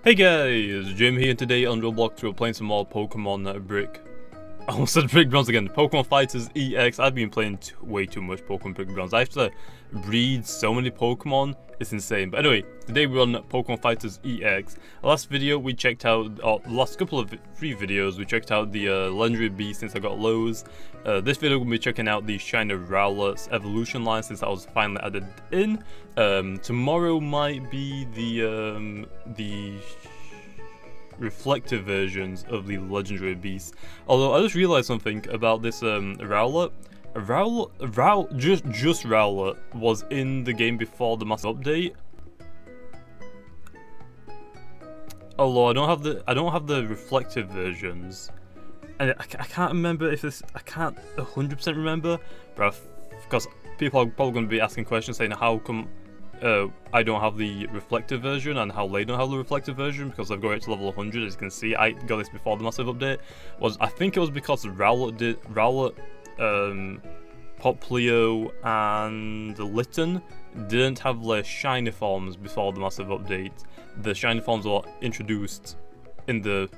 Hey guys, Jamiy here, and today on Roblox we're playing some more Pokemon Brick. I almost said Brick Bronze again. Pokemon Fighters EX. I've been playing way too much Pokemon Brick Bronze. I have to breed so many Pokemon, it's insane. But anyway, today we're on Pokemon Fighters EX. Last video we checked out, the last couple of three videos we checked out the legendary beast since I got lows. This video we'll be checking out the Shiner Rowlet's evolution line since that was finally added in. Tomorrow might be the reflective versions of the legendary beasts. Although I just realized something about this Rowlet. Just Rowlet was in the game before the massive update. Although I don't have the reflective versions, and I can't remember if this. I can't 100% remember, but because people are probably going to be asking questions saying how come I don't have the reflective version and how they don't have the reflective version, because I've got it to level 100. As you can see, I got this before the massive update. I think it was because Rowlet, Poplio and Litten didn't have their shiny forms before the massive update. The shiny forms were introduced after the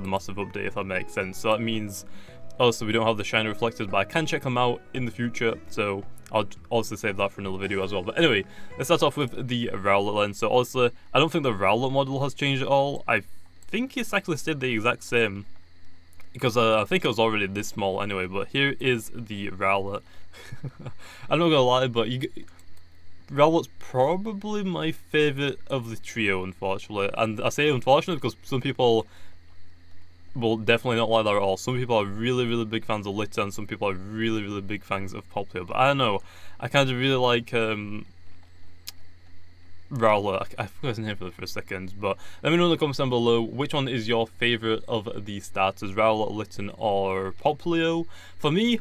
massive update, if that makes sense. So that means also we don't have the shiny reflectors, but I can check them out in the future, so I'll also save that for another video as well. But anyway, let's start off with the Rowlet lens. So also, I don't think the Rowlet model has changed at all. I think it's actually stayed the exact same, because I think it was already this small anyway. But here is the Rowlet. I'm not gonna lie, but Rowlet's probably my favourite of the trio, unfortunately. And I say unfortunately because some people will definitely not like that at all. Some people are really big fans of Litten, and some people are really big fans of Poplio. But I don't know, I kind of really like Rowlet. I forgot his name for a second, but let me know in the comments down below which one is your favourite of the starters, Rowlet, Litten or Poplio. For me,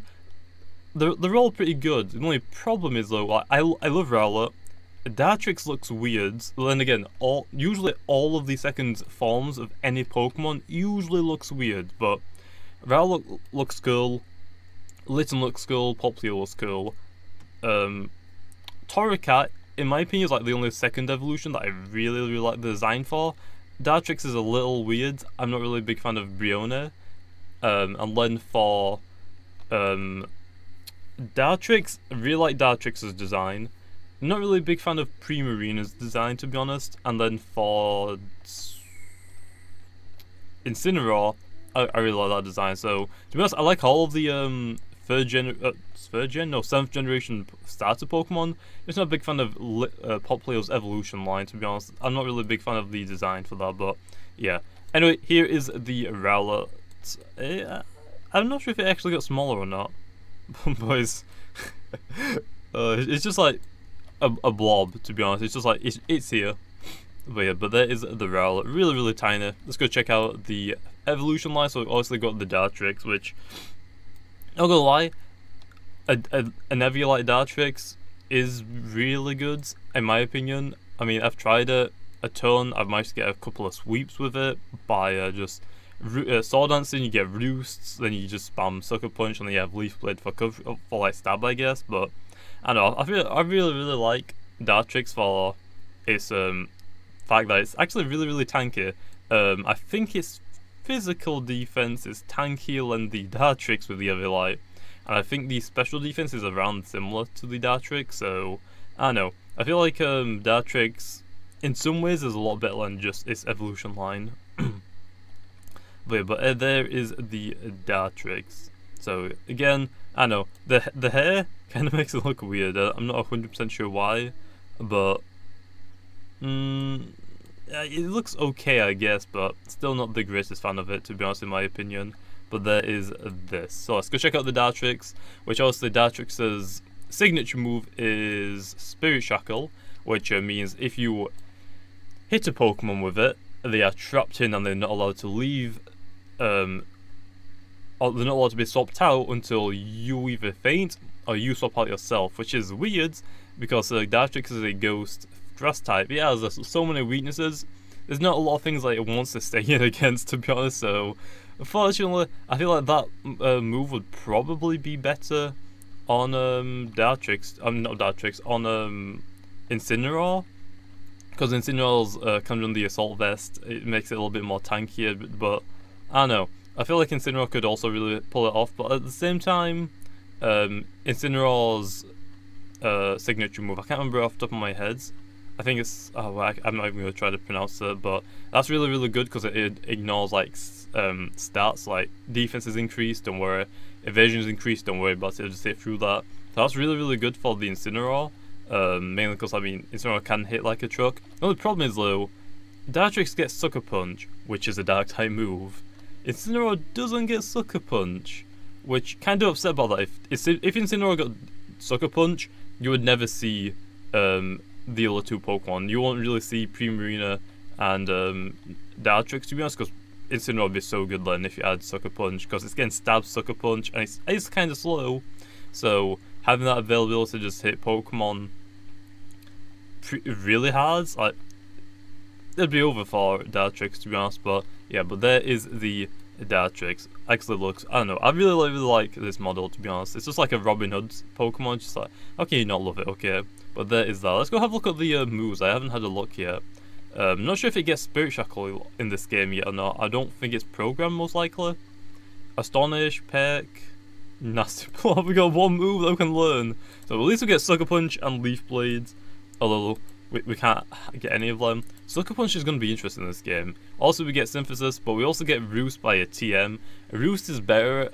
they're all pretty good. The only problem is though, I love Rowlet. Dartrix looks weird. But then again, usually all of the second forms of any Pokemon usually looks weird, but Rowlet looks cool, Litten looks cool, Poplio looks cool. Torracat, in my opinion, is like the only second evolution that I really like the design for. Dartrix is a little weird. I'm not really a big fan of Brione. And then for Dartrix, I really like Dartrix's design. I'm not really a big fan of Primarina's design, to be honest. And then for Incineroar, I really like that design. So to be honest, I like all of the 7th generation starter Pokemon. I'm just not a big fan of Poplio's evolution line, to be honest. I'm not really a big fan of the design for that, but yeah. Anyway, here is the Rowlet. I'm not sure if it actually got smaller or not, boys. It's just like a blob, to be honest. It's just like it's here. But yeah, but there is the Rowlet, really tiny. Let's go check out the evolution line. So we've obviously got the Dartrix, which, not gonna lie, an Eviolite Dartrix is really good in my opinion. I mean, I've tried it a ton. I've managed to get a couple of sweeps with it by just Sword Dancing. You get Roosts, then you just spam Sucker Punch, and then you have Leaf Blade for like stab, I guess. But I don't know, I really like Dartrix for its fact that it's actually really tanky. I think its physical defense is tankier than the Dartrix with the Eviolite, and I think the special defense is around similar to the Dartrix. So I don't know, I feel like Dartrix in some ways is a lot better than just its evolution line. But there is the Dartrix. So again, I know the hair kind of makes it look weird. I'm not 100% sure why, but it looks okay, I guess, but still not the greatest fan of it, to be honest, in my opinion. But there is this. So let's go check out the Dartrix, which obviously Dartrix's signature move is Spirit Shackle, which means if you hit a Pokemon with it, they are trapped in and they're not allowed to leave. Or they're not allowed to be swapped out until you either faint or you swap out yourself, which is weird because Dartrix is a ghost grass type. It has so many weaknesses. There's not a lot of things like it wants to stay in against, to be honest. So unfortunately, I feel like that move would probably be better on Dartrix. Not Dartrix, on Incineroar. because Incineroar's comes on the Assault Vest, it makes it a little bit more tankier, but I don't know. I feel like Incineroar could also really pull it off, but at the same time, Incineroar's signature move, I can't remember off the top of my head. I think it's, I'm not even going to try to pronounce it, but that's really, really good because it ignores like stats, like defense is increased, don't worry, evasion is increased, don't worry about it, just hit through that. So that's really, really good for the Incineroar, mainly because, I mean, Incineroar can hit like a truck. The only problem is though, Dartrix gets Sucker Punch, which is a dark type move. Incineroar doesn't get Sucker Punch, which kind of upset about that. If Incineroar got Sucker Punch, you would never see the other two Pokemon. You won't really see Primarina and Dartrix, to be honest, because Incineroar would be so good then if you add Sucker Punch, because it's getting stabbed Sucker Punch, and it's kind of slow, so having that availability to just hit Pokemon really hard, like, it'd be over for Dartrix, to be honest. But yeah, but there is the Dartrix. Actually looks, I don't know, I really like this model, to be honest. It's just like a Robin Hood Pokemon, just like, okay, you not love it, okay. But there is that. Let's go have a look at the moves. I haven't had a look yet. I'm not sure if it gets Spirit Shackle in this game yet or not. I don't think it's programmed, most likely. Astonish, Peck, Nasty Claw. We got one move that we can learn. So at least we get Sucker Punch and Leaf Blades. Although we can't get any of them. Sucker Punch is going to be interesting in this game. Also, we get Synthesis, but we also get Roost by a TM. Roost is better.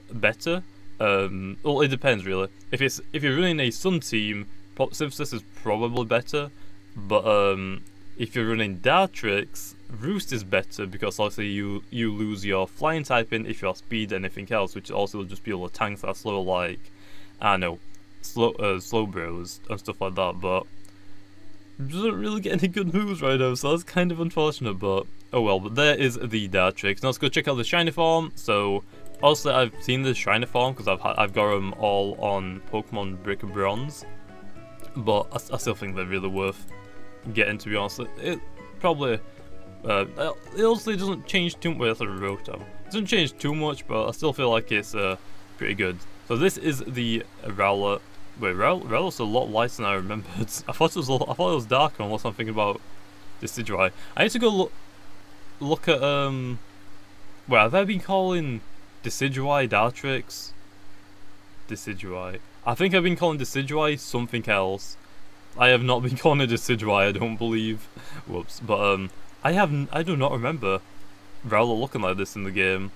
Well, it depends really. If you're running a Sun team, Synthesis is probably better. But if you're running Dartrix, Roost is better because obviously you lose your flying typing if you're speed and anything else, which also will just be able to tanks that are slow, like, I don't know, slow bros and stuff like that. But doesn't really get any good moves right now, so that's kind of unfortunate, but oh well. But there is the Dartrix. Now let's go check out the shiny form. So also I've seen the shiny form because I've got them all on Pokemon Brick Bronze, but I still think they're really worth getting, to be honest. It probably it also doesn't change too much. That's a Roto. It doesn't change too much, but I still feel like it's pretty good. So this is the Rowlet. Wait, Rowlet's a lot lighter than I remembered. I thought it was darker, unless I'm thinking about Decidueye. I need to go look at wait, have I been calling Decidueye Dartrix? Decidueye. I think I've been calling Decidueye something else. I have not been calling it Decidueye, I don't believe. Whoops. But I do not remember Rowlet looking like this in the game.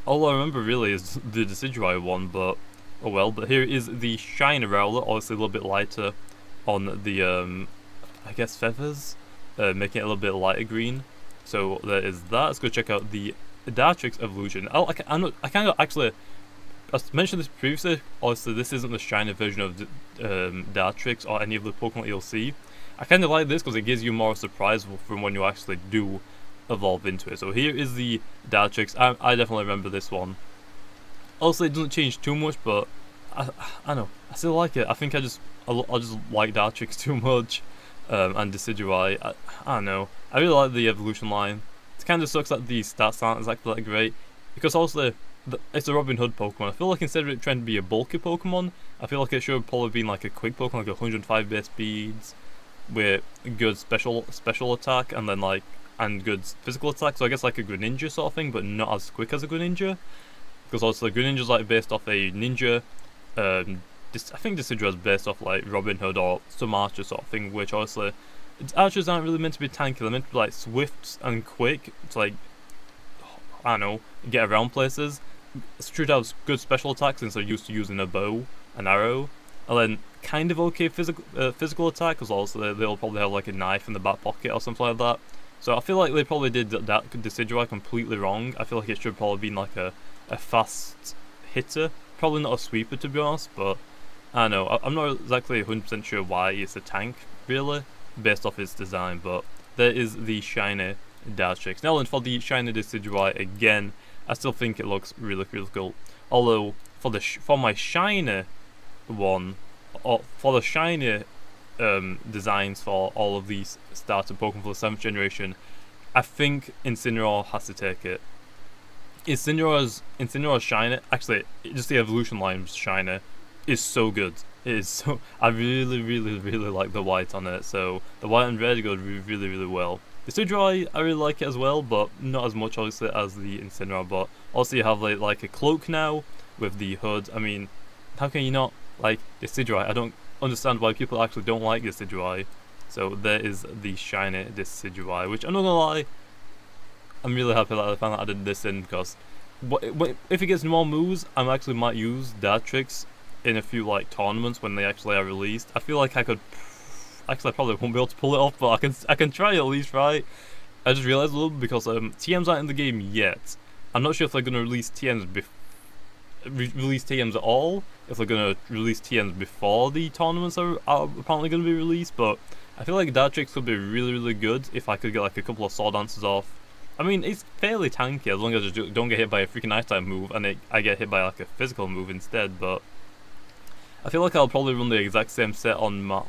All I remember really is the Decidueye one, but oh well. But here is the shiny Rowlet, obviously a little bit lighter on the I guess feathers, making it a little bit lighter green. So there is that. Let's go check out the Dartrix evolution. I kind of actually, I mentioned this previously, obviously this isn't the shiny version of Dartrix or any of the Pokemon you'll see. I kind of like this because it gives you more surprise from when you actually do evolve into it. So here is the Dartrix. I definitely remember this one. Also, it doesn't change too much, but I don't know, I still like it. I think I just like Dartrix too much, and Decidueye. I don't know. I really like the evolution line. It kind of sucks that the stats aren't exactly that great, because also it's a Robin Hood Pokemon. I feel like instead of it trying to be a bulky Pokemon, I feel like it should have probably been like a quick Pokemon, like 105 base speeds, with good special attack, and then and good physical attack. So I guess like a Greninja sort of thing, but not as quick as a Greninja. Because also Greninja's like based off a ninja. I think Decidueye is based off like Robin Hood or some archer sort of thing, which obviously archers aren't really meant to be tanky. They're meant to be like swift and quick to, like, I don't know, get around places. It's true to have good special attacks since they're used to using a bow, an arrow, and then kind of okay physical attack, because also they'll probably have like a knife in the back pocket or something like that. So I feel like they probably did that Decidueye completely wrong. I feel like it should have probably been like a fast hitter, probably not a sweeper, to be honest, but I don't know, I'm not exactly 100% sure why it's a tank, really, based off its design. But there is the shiny Dartrix. Now then, for the shiny Decidueye, again, I still think it looks really, really cool. Although, for my shiny one, or for the shiny designs for all of these starter Pokemon for the 7th generation, I think Incineroar has to take it. Incineroar's shiny, actually, just the evolution line shiny, is so good. It is so. I really like the white on it. So the white and red go really well. The Decidueye, I really like it as well, but not as much obviously as the Incineroar. But also you have like a cloak now with the hood. I mean, how can you not like the Decidueye? I don't understand why people actually don't like the Decidueye. So there is the shiny Decidueye, which I'm not gonna lie, I'm really happy that I found that I did this in, because if it gets more moves, I actually might use Dartrix in a few like tournaments when they actually are released. I feel like I could. Actually, I probably won't be able to pull it off, but I can try at least, right? I just realized a little because TMs aren't in the game yet. I'm not sure if they're gonna release TMs release TMs at all. If they're gonna release TMs before the tournaments are apparently gonna be released, but I feel like Dartrix could be really good if I could get like a couple of sword dances off. I mean, it's fairly tanky as long as I don't get hit by a freaking ice type move and I get hit by like a physical move instead. But I feel like I'll probably run the exact same set on my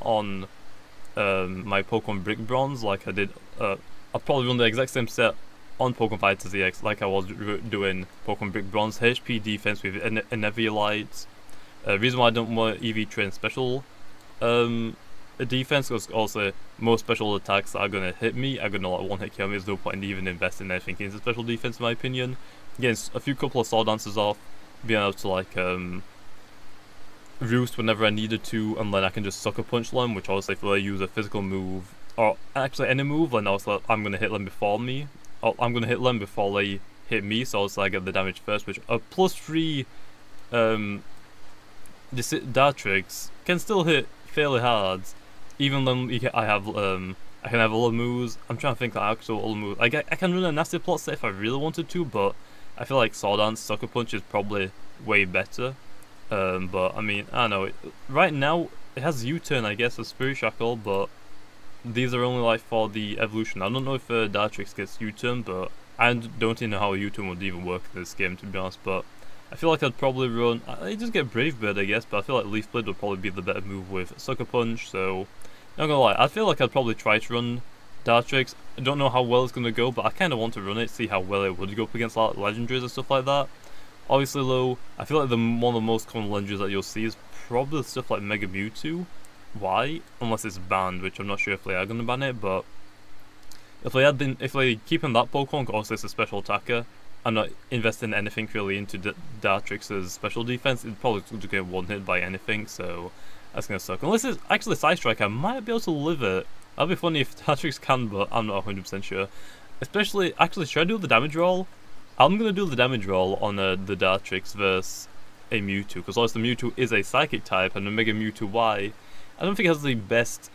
my Pokemon Brick Bronze like I did. I'll probably run the exact same set on Pokemon Fighters EX like I was doing Pokemon Brick Bronze. HP defense with Eviolite. Reason why I don't want EV Train special defense, because also most special attacks that are gonna hit me are gonna like one hit kill me. There's no point in even investing anything into special defense in my opinion. Getting a few couple of sword dances off, being able to like roost whenever I needed to, and then I can just sucker punch them, which obviously if I use a physical move or actually any move, then also I'm gonna hit them before me. Or I'm gonna hit them before they hit me, so also I get the damage first, which a +3 Dartrix can still hit fairly hard. Even though I can have other moves. I'm trying to think of actual other moves. I can run a nasty plot set if I really wanted to, but I feel like Sword Dance Sucker Punch is probably way better. But I mean, I don't know. Right now it has U-turn, I guess, as Spirit Shackle, but these are only like for the evolution. I don't know if Dartrix gets U-turn, but I don't even know how a U-turn would even work in this game, to be honest. But I feel like I'd probably run. I just get Brave Bird, I guess, but I feel like Leaf Blade would probably be the better move with Sucker Punch. So not gonna lie, I feel like I'd probably try to run Dartrix. I don't know how well it's gonna go, but I kind of want to run it, see how well it would go up against like legendaries and stuff like that. Obviously, though, I feel like one of the most common legendaries that you'll see is probably stuff like Mega Mewtwo. Why? Unless it's banned, which I'm not sure if they are gonna ban it. But if they keep in that Pokemon, obviously it's a special attacker. I'm not investing anything really into Dartrix's special defense. It's probably going to get one hit by anything, so that's gonna suck. Unless it's actually Side Strike, I might be able to live it. That'd be funny if Dartrix can, but I'm not 100% sure. Especially, actually, should I do the damage roll? I'm gonna do the damage roll on the Dartrix versus a Mewtwo, because obviously Mewtwo is a Psychic type, and the Mega Mewtwo I don't think it has the best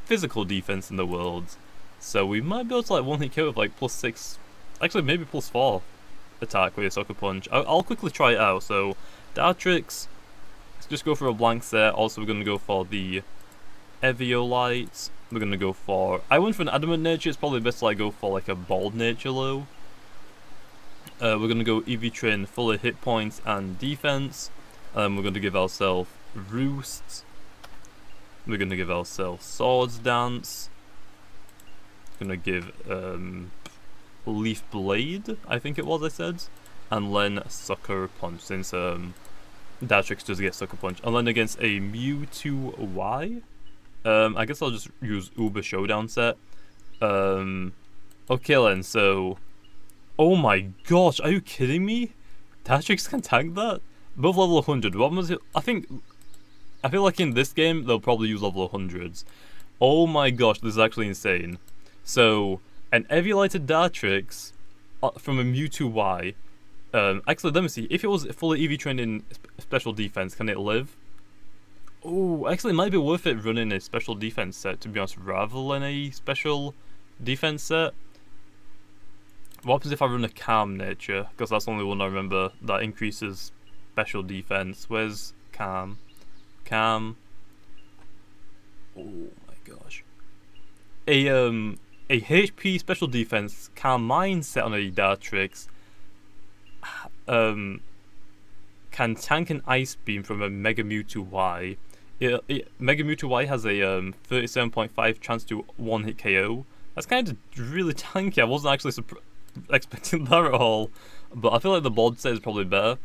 physical defense in the world. So we might be able to like one hit kill with like +6, actually maybe +4 attack with a Sucker Punch. I'll quickly try it out. So Dartrix, let's just go for a blank set. Also we're gonna go for the Eviolite. We're gonna go for, I went for an Adamant Nature. It's probably best to like go for like a Bald Nature though. We're gonna go EV Train fully hit points and defense. We're gonna give ourselves Roost. We're gonna give ourselves Swords Dance. Gonna give Leaf Blade, I think it was I said, and then Sucker Punch, since Dartrix does get Sucker Punch. And then against a Mewtwo I guess I'll just use Uber Showdown set. Okay then, so oh my gosh, are you kidding me? Dartrix can tank that? Both level 100. What was it? I feel like in this game they'll probably use level 100s. Oh my gosh, this is actually insane. So an Eviolated Dartrix from a Mewtwo actually let me see, if it was fully EV trained in special defense, can it live? Oh, actually it might be worth it running a special defense set, to be honest, rather than a special defense set. What happens if I run a Calm Nature? Because that's the only one I remember that increases special defense. Where's Calm? Calm. Oh my gosh. A HP special defense Calm Mind set on a Dartrix can tank an Ice Beam from a Mega Mewtwo Y. Mega Mewtwo Y has a 37.5 chance to one hit KO. That's kind of really tanky. I wasn't actually expecting that at all, but I feel like the Bald set is probably better.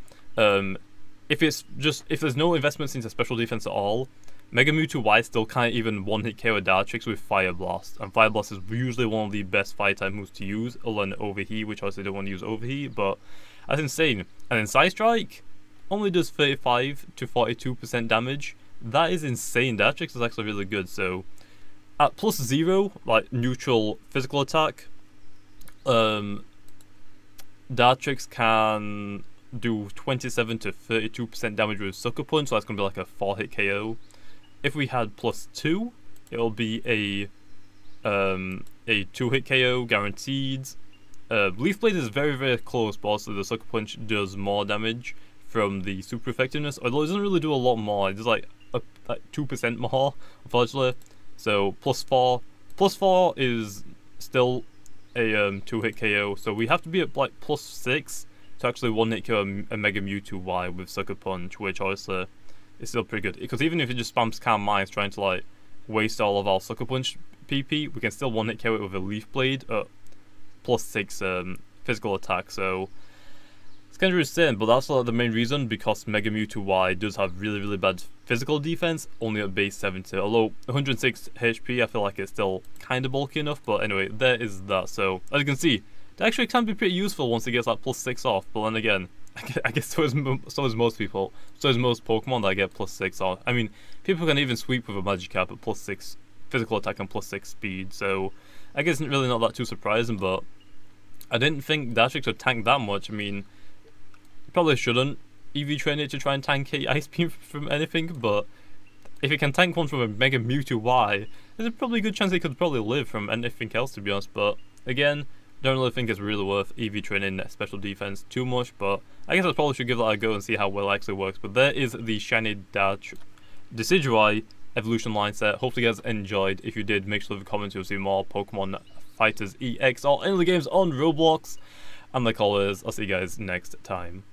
if there's no investments into special defense at all, Mega Mewtwo Y still can't even one-hit KO Dartrix with Fire Blast, and Fire Blast is usually one of the best fire type moves to use, other than Overheat, which obviously don't want to use Overheat, but that's insane. And then Side Strike only does 35 to 42% damage. That is insane. Dartrix is actually really good. So at +0, like neutral physical attack, Dartrix can do 27 to 32% damage with Sucker Punch, so that's going to be like a 4-hit KO. If we had +2, it'll be a 2-hit KO guaranteed. Leaf Blade is very, very close, but also the Sucker Punch does more damage from the super effectiveness, although it doesn't really do a lot more. It does like 2% more, unfortunately. So +4 is still a 2-hit KO, so we have to be at like +6 to actually 1-hit KO a Mega Mewtwo Y with Sucker Punch, which obviously is still pretty good. Because even if it just spams Calm Minds trying to like waste all of our Sucker Punch PP, we can still 1-hit KO it with a Leaf Blade at +6 physical attack. So it's kind of insane, but that's like the main reason, because Mega Mewtwo Y does have really, really bad physical defense, only at base 70. Although 106 HP, I feel like it's still kind of bulky enough, but anyway, there is that. So as you can see, it actually can be pretty useful once it gets that +6 off, but then again, I guess so is most people. So is most Pokemon that get +6 off. I mean, people can even sweep with a Magikarp at +6 physical attack and +6 speed, so I guess it's really not that too surprising, but I didn't think Dartrix would tank that much. I mean, probably shouldn't EV train it to try and tank a Ice Beam from anything, but if it can tank one from a Mega Mewtwo Y, there's a probably good chance it could probably live from anything else, to be honest. But again, don't really think it's really worth EV training special defense too much, but I guess I probably should give that a go and see how well it actually works. But there is the shiny Decidueye evolution line set. Hopefully you guys enjoyed. If you did, make sure to leave a comment to see more Pokemon Fighters EX or any of the games on Roblox. And like always, I'll see you guys next time.